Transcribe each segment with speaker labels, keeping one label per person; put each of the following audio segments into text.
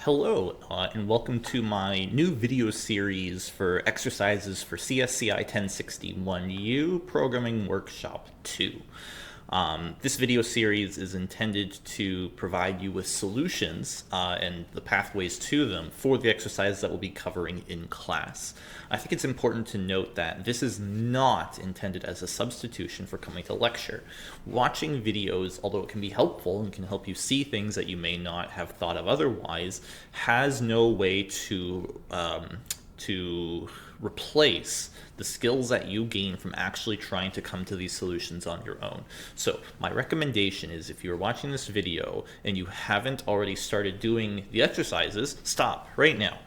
Speaker 1: Hello, and welcome to my new video series for exercises for CSCI 1061U Programming Workshop 2. This video series is intended to provide you with solutions and the pathways to them for the exercises that we'll be covering in class. I think it's important to note that this is not intended as a substitution for coming to lecture. Watching videos, although it can be helpful and can help you see things that you may not have thought of otherwise, has no way to replace the skills that you gain from actually trying to come to these solutions on your own. So my recommendation is, if you're watching this video and you haven't already started doing the exercises, stop right now.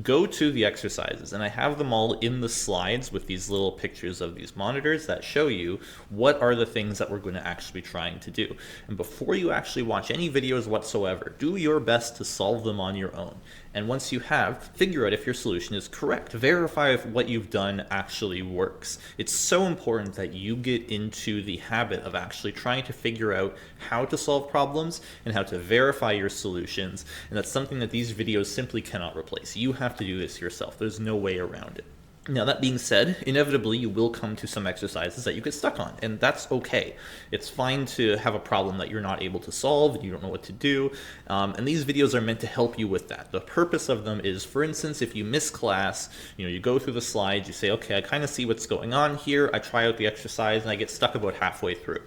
Speaker 1: Go to the exercises, and I have them all in the slides with these little pictures of these monitors that show you what are the things that we're going to actually be trying to do. And before you actually watch any videos whatsoever, do your best to solve them on your own. And once you have, figure out if your solution is correct. Verify if what you've done actually works. It's so important that you get into the habit of actually trying to figure out how to solve problems and how to verify your solutions. And that's something that these videos simply cannot replace. You have to do this yourself. There's no way around it. Now, that being said, inevitably you will come to some exercises that you get stuck on, and that's okay. It's fine to have a problem that you're not able to solve and you don't know what to do, and these videos are meant to help you with that. The purpose of them is, for instance, if you miss class, you go through the slides, you say, okay, I kind of see what's going on here, I try out the exercise, and I get stuck about halfway through.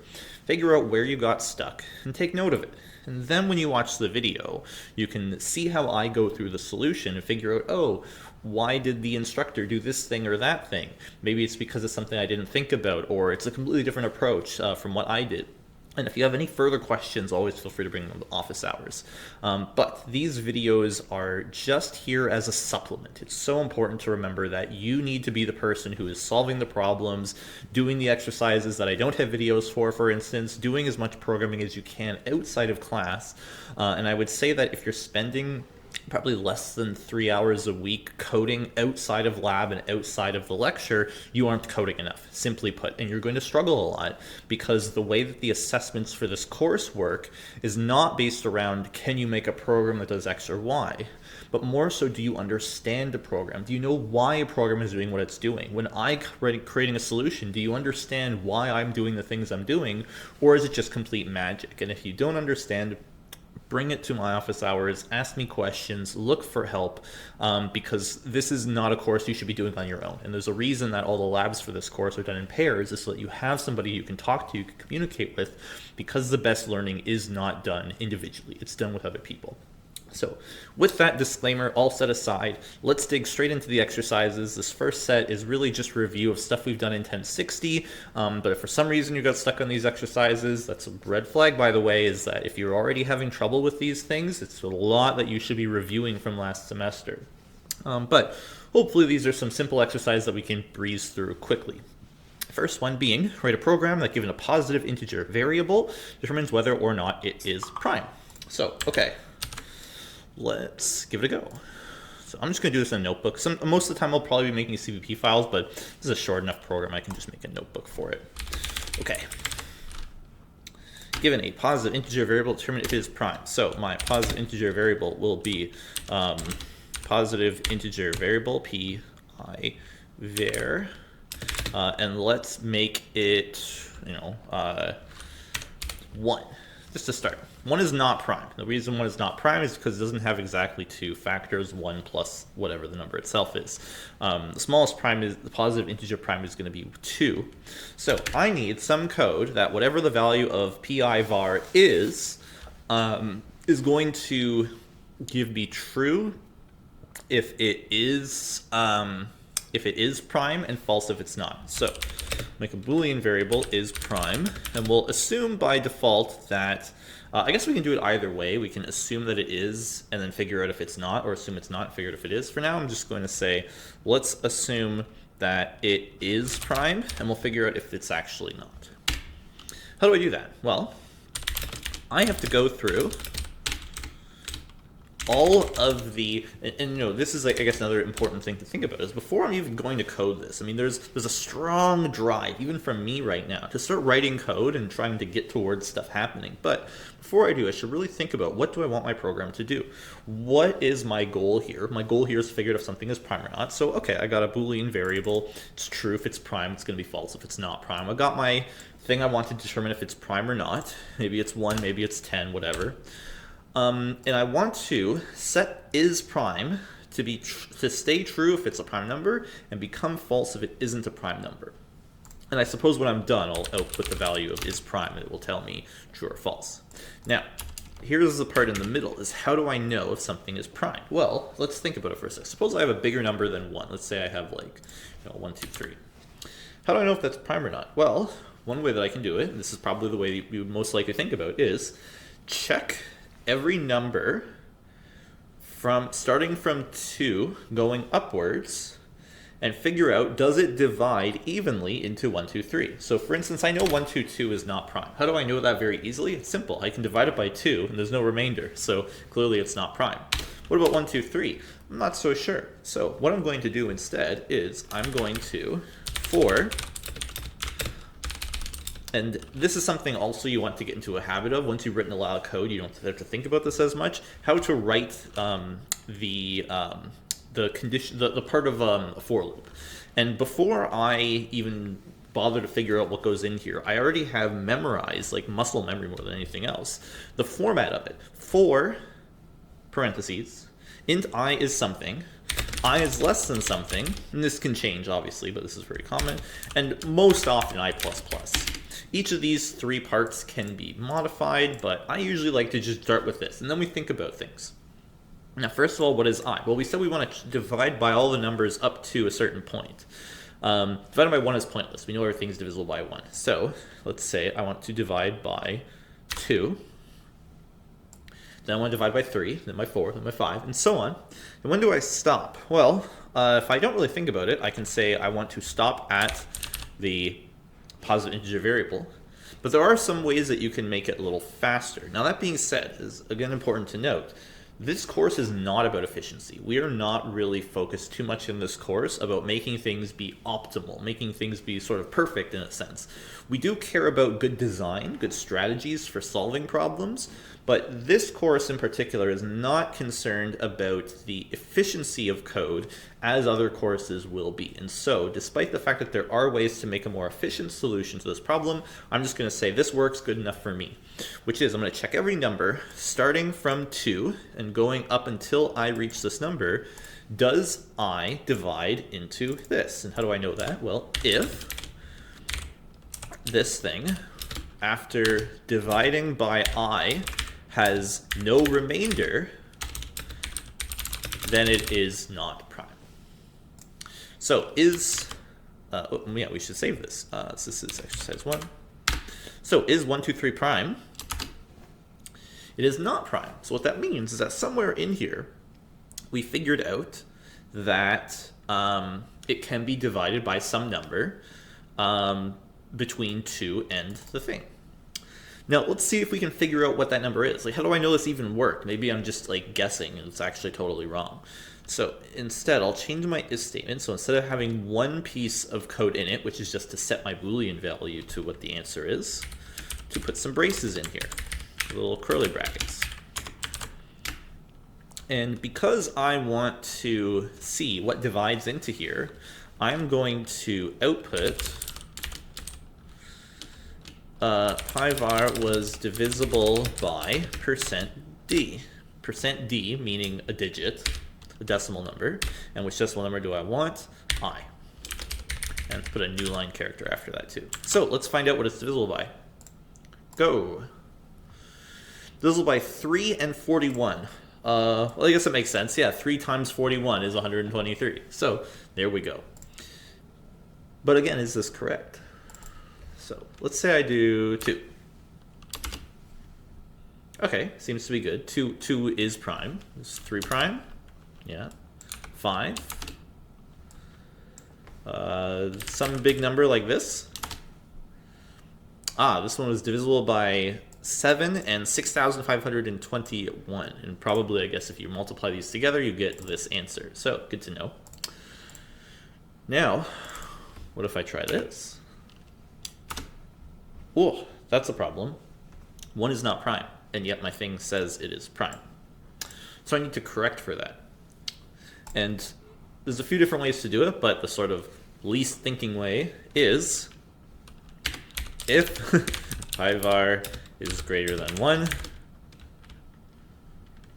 Speaker 1: Figure out where you got stuck and take note of it. And then when you watch the video, you can see how I go through the solution and figure out, oh, why did the instructor do this thing or that thing? Maybe it's because it's something I didn't think about, or it's a completely different approach from what I did. And if you have any further questions, always feel free to bring them to office hours. But these videos are just here as a supplement. It's so important to remember that you need to be the person who is solving the problems, doing the exercises that I don't have videos for instance, doing as much programming as you can outside of class. And I would say that if you're spending probably less than 3 hours a week coding outside of lab and outside of the lecture, you aren't coding enough, simply put, and you're going to struggle a lot because the way that the assessments for this course work is not based around can you make a program that does X or Y, but more so, do you understand the program? Do you know why a program is doing what it's doing? When I'm creating a solution, do you understand why I'm doing the things I'm doing, or is it just complete magic? And if you don't understand, bring it to my office hours, ask me questions, look for help, because this is not a course you should be doing on your own. And there's a reason that all the labs for this course are done in pairs, is so that you have somebody you can talk to, you can communicate with, because the best learning is not done individually. It's done with other people. So with that disclaimer all set aside, let's dig straight into the exercises. This first set is really just a review of stuff we've done in 1060, but if for some reason you got stuck on these exercises, that's a red flag, by the way, is that if you're already having trouble with these things, it's a lot that you should be reviewing from last semester. But hopefully these are some simple exercises that we can breeze through quickly. First one being, write a program that, given a positive integer variable, determines whether or not it is prime. So, okay. Let's give it a go. So I'm just going to do this in a notebook. Most of the time I'll probably be making CVP files, but this is a short enough program I can just make a notebook for it. Okay. Given a positive integer variable, determine if it is prime. So my positive integer variable will be positive integer variable, pi var, and let's make it, 1. Just to start. 1 is not prime. The reason 1 is not prime is because it doesn't have exactly 2 factors, 1 plus whatever the number itself is. The smallest prime is, the positive integer prime is going to be 2. So I need some code that whatever the value of pi var is going to give me true if it is prime and false if it's not. So make a Boolean variable is prime, and we'll assume by default that, I guess we can do it either way. We can assume that it is and then figure out if it's not, or assume it's not and figure out if it is. For now, I'm just going to say, let's assume that it is prime, and we'll figure out if it's actually not. How do I do that? Well, I have to go through all of the, and you know, this is like, I guess, another important thing to think about is before I'm even going to code this, I mean, there's a strong drive, even from me right now, to start writing code and trying to get towards stuff happening. But before I do, I should really think about, what do I want my program to do? What is my goal here? My goal here is to figure out if something is prime or not. So, okay, I got a Boolean variable. It's true if it's prime, it's going to be false if it's not prime. I got my thing I want to determine if it's prime or not. Maybe it's 1, maybe it's 10, whatever. And I want to set is prime to stay true if it's a prime number and become false if it isn't a prime number. And I suppose when I'm done, I'll output the value of is prime and it will tell me true or false. Now, here's the part in the middle, is how do I know if something is prime? Well, let's think about it for a second. Suppose I have a bigger number than 1. Let's say I have like, 1, 2, 3. How do I know if that's prime or not? Well, one way that I can do it, and this is probably the way you would most likely think about it, is check every number starting from 2 going upwards and figure out, does it divide evenly into 1, 2, 3? So for instance, I know 1, 2, 2 is not prime. How do I know that very easily? It's simple. I can divide it by 2 and there's no remainder. So clearly it's not prime. What about 1, 2, 3? I'm not so sure. So what I'm going to do instead is I'm going to for, and this is something also you want to get into a habit of. Once you've written a lot of code, you don't have to think about this as much. How to write the condition, the part of a for loop. And before I even bother to figure out what goes in here, I already have memorized, like muscle memory more than anything else, the format of it. For, parentheses, int I is something, I is less than something, and this can change obviously, but this is very common, and most often I++. Each of these 3 parts can be modified, but I usually like to just start with this, and then we think about things. Now, first of all, what is I? Well, we said we want to divide by all the numbers up to a certain point. Divided by 1 is pointless. We know everything is divisible by 1. So let's say I want to divide by 2. Then I want to divide by 3, then by 4, then by 5, and so on. And when do I stop? Well, if I don't really think about it, I can say I want to stop at the positive integer variable. But there are some ways that you can make it a little faster. Now, that being said, is again important to note, this course is not about efficiency. We are not really focused too much in this course about making things be optimal, making things be sort of perfect in a sense. We do care about good design, good strategies for solving problems, but this course in particular is not concerned about the efficiency of code as other courses will be. And so, despite the fact that there are ways to make a more efficient solution to this problem, I'm just going to say this works good enough for me, which is I'm going to check every number starting from 2 and going up until I reach this number. Does I divide into this? And how do I know that? Well, if this thing, after dividing by I, has no remainder, then it is not prime. So is, yeah, we should save this. So this is exercise 1. So is 1, 2, 3 prime? It is not prime. So what that means is that somewhere in here, we figured out that it can be divided by some number between 2 and the thing. Now, let's see if we can figure out what that number is. Like, how do I know this even worked? Maybe I'm just like guessing and it's actually totally wrong. So instead, I'll change my is statement. So instead of having one piece of code in it, which is just to set my Boolean value to what the answer is, to put some braces in here, little curly brackets. And because I want to see what divides into here, I'm going to output pi_var was divisible by %d. %d meaning a digit, a decimal number. And which decimal number do I want? I. And put a new line character after that too. So let's find out what it's divisible by. Go. Divisible by 3 and 41. Well, I guess it makes sense. Yeah, 3 times 41 is 123. So there we go. But again, is this correct? So let's say I do 2. Okay, seems to be good. 2 is prime. It's 3 prime. Yeah. 5. Some big number like this. Ah, this one was divisible by 7 and 6,521. And probably, I guess, if you multiply these together, you get this answer. So, good to know. Now, what if I try this? Oh, that's a problem. 1 is not prime, and yet my thing says it is prime. So I need to correct for that. And there's a few different ways to do it, but the sort of least thinking way is if pi var is greater than 1,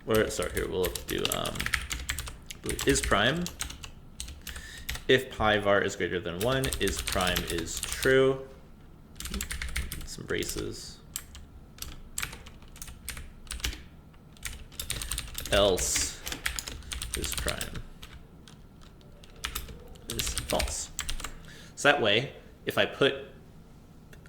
Speaker 1: or sorry, here we'll have to do is prime. If pi var is greater than 1, is prime is true. Some braces. Else is prime is false. So that way, if I put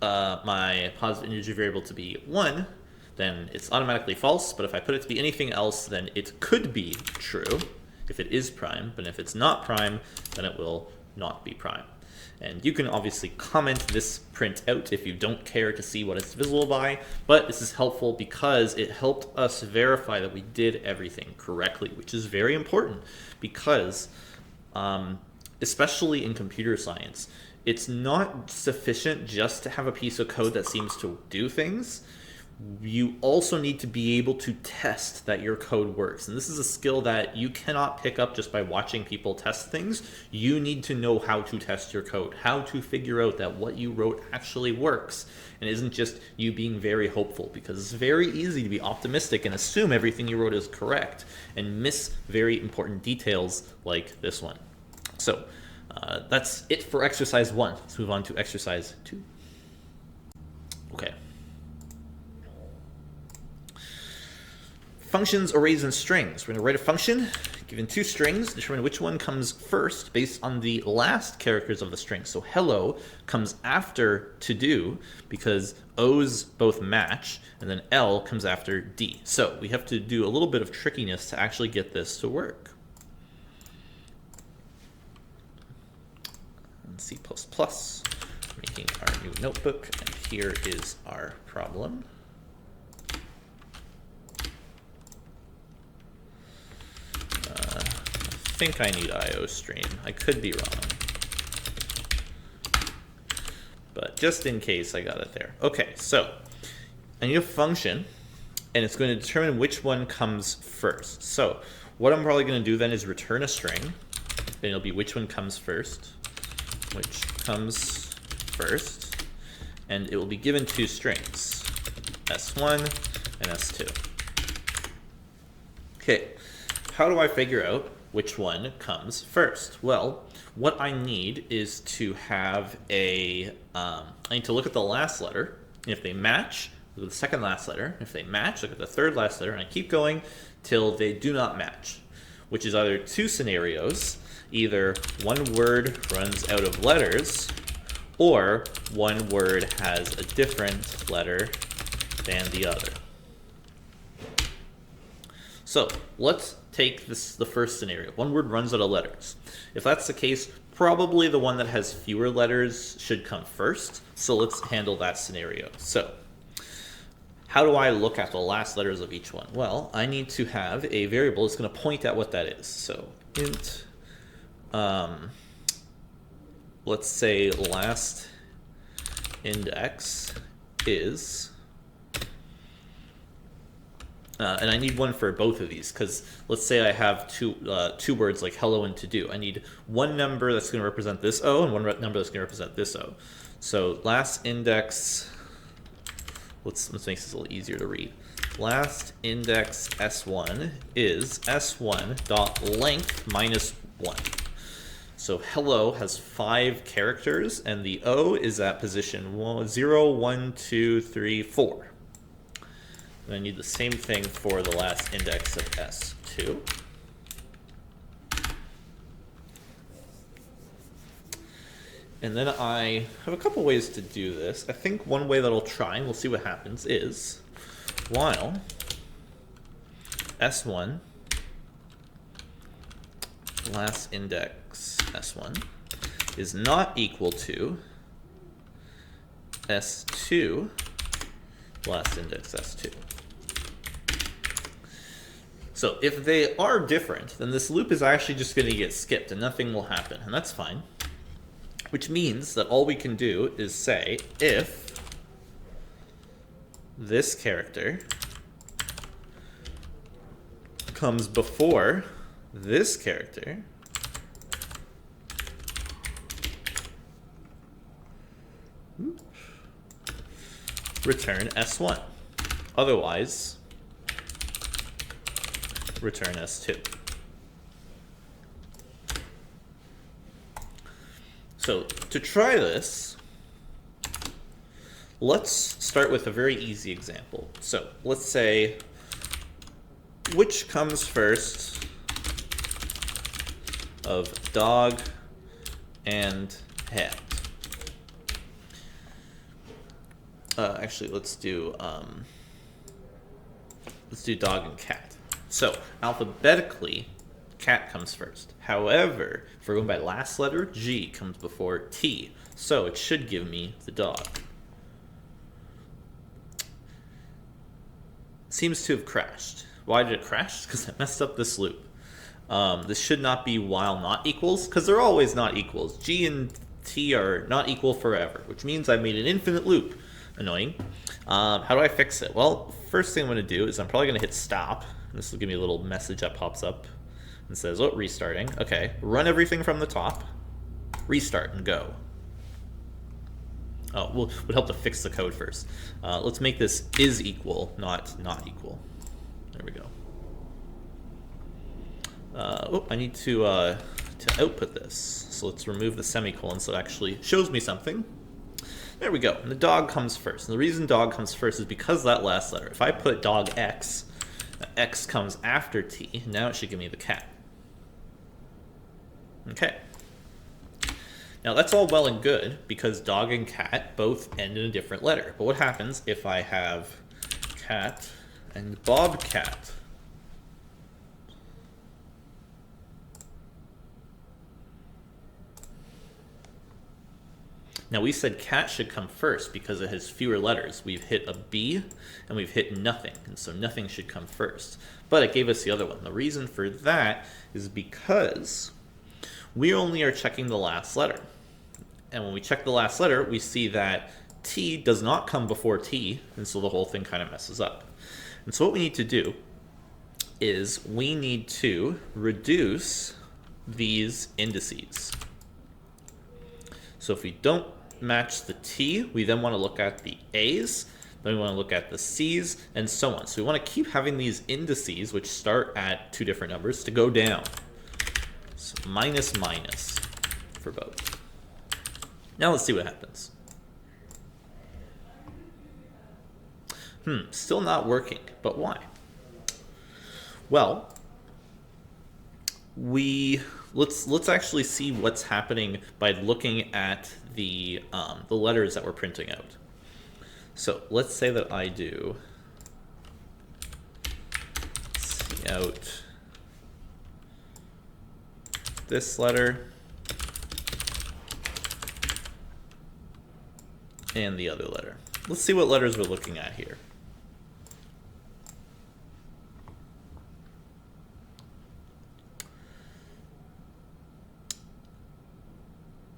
Speaker 1: my positive integer variable to be 1, then it's automatically false, but if I put it to be anything else, then it could be true if it is prime, but if it's not prime, then it will not be prime. And you can obviously comment this print out if you don't care to see what it's divisible by, but this is helpful because it helped us verify that we did everything correctly, which is very important because, especially in computer science, it's not sufficient just to have a piece of code that seems to do things. You also need to be able to test that your code works. And this is a skill that you cannot pick up just by watching people test things. You need to know how to test your code, how to figure out that what you wrote actually works and isn't just you being very hopeful, because it's very easy to be optimistic and assume everything you wrote is correct and miss very important details like this one. So that's it for exercise 1. Let's move on to exercise 2. Okay. Functions, arrays, and strings. We're going to write a function, given 2 strings, determine which one comes first based on the last characters of the string. So hello comes after to do because O's both match, and then L comes after D. So we have to do a little bit of trickiness to actually get this to work. In C++, making our new notebook, and here is our problem. I think I need IOStream. I could be wrong. But just in case, I got it there. Okay, so I need a function, and it's going to determine which one comes first. So what I'm probably going to do then is return a string, and it'll be which one comes first, and it will be given 2 strings, S1 and S2. Okay, how do I figure out which one comes first? Well, what I need is to have I need to look at the last letter, and if they match, look at the second last letter. If they match, look at the third last letter, and I keep going till they do not match, which is either 2 scenarios. Either one word runs out of letters, or one word has a different letter than the other. So let's take the first scenario. One word runs out of letters. If that's the case, probably the one that has fewer letters should come first. So let's handle that scenario. So how do I look at the last letters of each one? Well, I need to have a variable that's going to point at what that is. So int, let's say last index is, and I need one for both of these, because let's say I have two words like hello and to do. I need one number that's going to represent this O and one number that's going to represent this O. So last index, let's make this a little easier to read. Last index S1 is S1 dot length minus 1. So hello has 5 characters, and the O is at position 0, 1, 2, 3, 4. And I need the same thing for the last index of S2. And then I have a couple ways to do this. I think one way that I'll try, and we'll see what happens, is while S1, last index S1, is not equal to S2 last index S2. So if they are different, then this loop is actually just going to get skipped and nothing will happen, and that's fine. Which means that all we can do is say if this character comes before this character, return S1. Otherwise, return S2. So to try this, let's start with a very easy example. So let's say, which comes first of dog and hat? Actually, let's do dog and cat. So alphabetically, cat comes first. However, if we're going by last letter, G comes before T. So it should give me the dog. Seems to have crashed. Why did it crash? Because I messed up this loop. This should not be while not equals, because they're always not equals. G and T are not equal forever, which means I made an infinite loop. Annoying. How do I fix it? Well, first thing I'm going to do is I'm probably going to hit stop. This will give me a little message that pops up and says, oh, restarting. Okay, run everything from the top, restart, and go. Oh, would help to fix the code first. Let's make this is equal, not equal. There we go. Oh, I need to output this. So let's remove the semicolon so it actually shows me something. There we go. And the dog comes first. And the reason dog comes first is because that last letter. If I put dog X, X comes after T. Now it should give me the cat. Okay. Now that's all well and good because dog and cat both end in a different letter. But what happens if I have cat and bobcat? Now we said cat should come first because it has fewer letters. We've hit a B and we've hit nothing, and so nothing should come first. But it gave us the other one. The reason for that is because we only are checking the last letter. And when we check the last letter, we see that T does not come before T, and so the whole thing kind of messes up. And so what we need to do is we need to reduce these indices. So if we don't match the T, we then want to look at the A's, then we want to look at the C's, and so on. So we want to keep having these indices, which start at two different numbers, to go down. So minus minus for both. Now let's see what happens. Still not working, but why? Well, let's actually see what's happening by looking at the letters that we're printing out. So let's say that I do see out this letter and the other letter. Let's see what letters we're looking at here.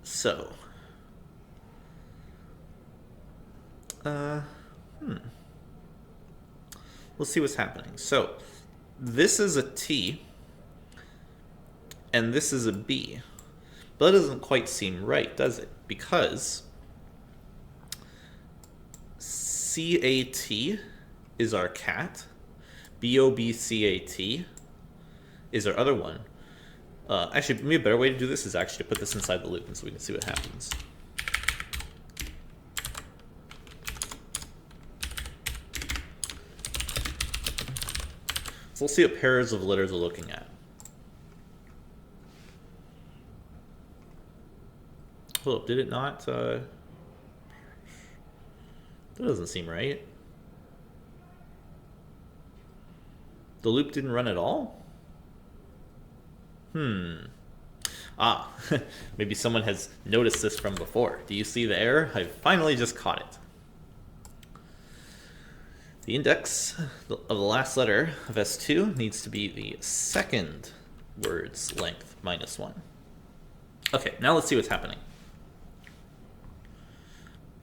Speaker 1: So, let's see what's happening. So, this is a T, and this is a B. But that doesn't quite seem right, does it? Because CAT is our cat, BOBCAT is our other one. Actually, maybe a better way to do this is actually to put this inside the loop and so we can see what happens. So let's see what pairs of letters we're looking at. Oh, did it not? That doesn't seem right. The loop didn't run at all? Maybe someone has noticed this from before. Do you see the error? I finally just caught it. The index of the last letter of S2 needs to be the second word's length minus 1. Okay, now let's see what's happening.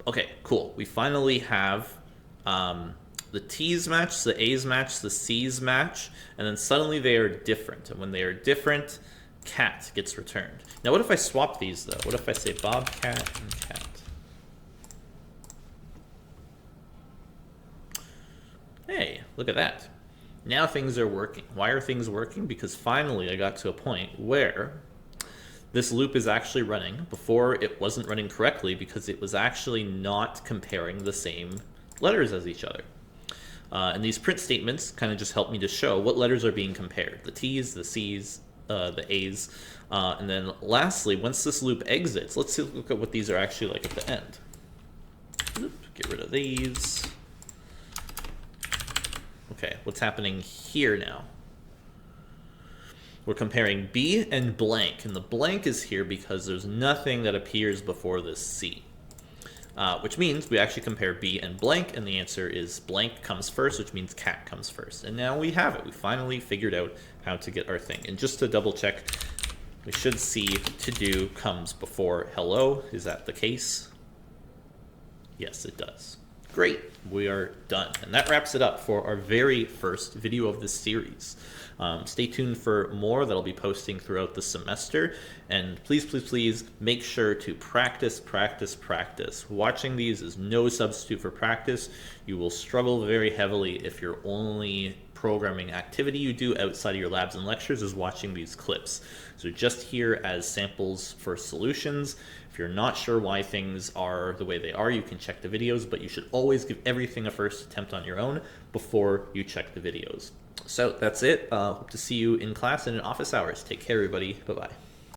Speaker 1: Okay, cool. We finally have the T's match, the A's match, the C's match, and then suddenly they are different. And when they are different, cat gets returned. Now what if I swap these though? What if I say bobcat and cat? Hey, look at that. Now things are working. Why are things working? Because finally I got to a point where this loop is actually running. Before it wasn't running correctly because it was actually not comparing the same letters as each other. And these print statements kind of just help me to show what letters are being compared. The T's, the C's, the A's. And then lastly, once this loop exits, let's look at what these are actually like at the end. Oop, get rid of these. Okay, what's happening here now? We're comparing B and blank, and the blank is here because there's nothing that appears before this C. Which means we actually compare B and blank, and the answer is blank comes first, which means cat comes first. And now we have it. We finally figured out how to get our thing. And just to double check, we should see to do comes before hello. Is that the case? Yes, it does. Great, we are done. And that wraps it up for our very first video of this series. Stay tuned for more that I'll be posting throughout the semester. And please, please, please make sure to practice, practice, practice. Watching these is no substitute for practice. You will struggle very heavily if your only programming activity you do outside of your labs and lectures is watching these clips. So just here as samples for solutions. If you're not sure why things are the way they are, you can check the videos, but you should always give everything a first attempt on your own before you check the videos. So that's it. Hope to see you in class and in office hours. Take care, everybody. Bye-bye.